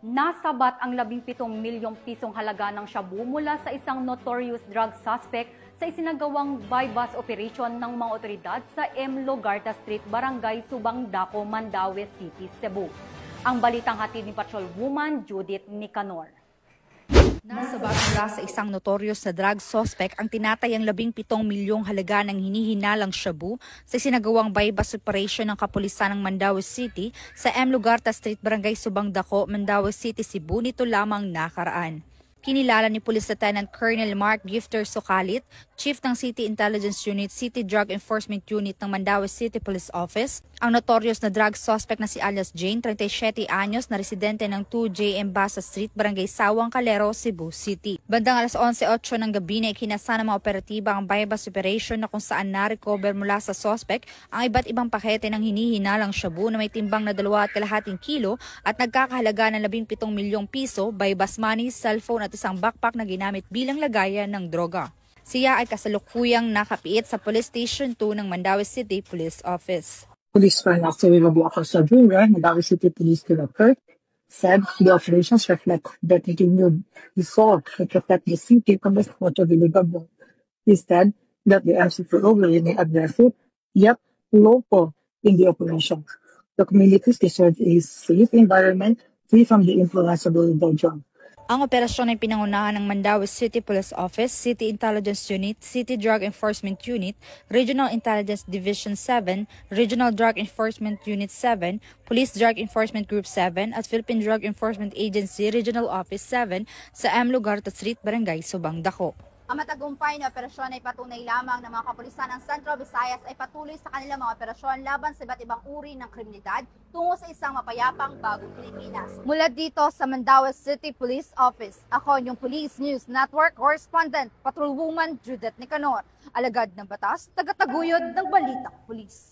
Nasabat ang 17 milyong pisong halaga ng shabu mula sa isang notorious drug suspect sa isinagawang buy-bust operation ng mga otoridad sa M. Logarta Street, Barangay Subang Daco, Mandaue City, Cebu. Ang balitang hatid ni Patrolwoman Judith Nicanor. Nasabat mula sa isang notorious na drug suspect ang tinatayang 17 milyong halaga ng hinihinalang shabu sa sinagawang buy-bust operation ng kapulisan ng Mandaue City sa M. Logarta Street, Barangay Subang Daco, Mandaue City, Cebu nito lamang nakaraan. Kinilala ni Police Lieutenant Colonel Mark Gifter Sokalit, Chief ng City Intelligence Unit, City Drug Enforcement Unit ng Mandaue City Police Office, ang notorious na drug suspect na si alias Jane, 37 anyos, na residente ng 2J Embasa Street, Barangay Sawang Calero, Cebu City. Bandang alas 11:08 ng gabi na ikinasa ng mga operatiba ang buy-bust operation na kung saan na-recover mula sa suspect ang iba't ibang pakete ng hinihinalang shabu na may timbang na 2.5 kilo at nagkakahalaga ng 17 milyong piso, buy-bust money, cellphone at isang backpack na ginamit bilang lagayan ng droga. Siya ay kasalukuyang nakapiit sa Police Station 2 ng Mandaue City Police Office. Police ran after Mabuaco sa Junior, Mandaue City Police Director, said the operations reflect the continued result to protect the city from the threat of illegal. He said that the MCPO will remain aggressive, yet local in the operation. The communities deserve a safe environment free from the influence of illegal drugs. Ang operasyon ay pinangunahan ng Mandaue City Police Office, City Intelligence Unit, City Drug Enforcement Unit, Regional Intelligence Division 7, Regional Drug Enforcement Unit 7, Police Drug Enforcement Group 7 at Philippine Drug Enforcement Agency Regional Office 7 sa M. Logarta Street, Barangay Subang Daco. Ang matagumpay na operasyon ay patunay lamang ng mga kapulisan ng Central Visayas ay patuloy sa kanilang mga operasyon laban sa iba't ibang uri ng kriminalidad tungo sa isang mapayapang bagong Pilipinas. Mula dito sa Mandaue City Police Office, ako yung Police News Network Correspondent, Patrolwoman Judith Nicanor, alagad ng batas, tagataguyod ng Balitang Pulis.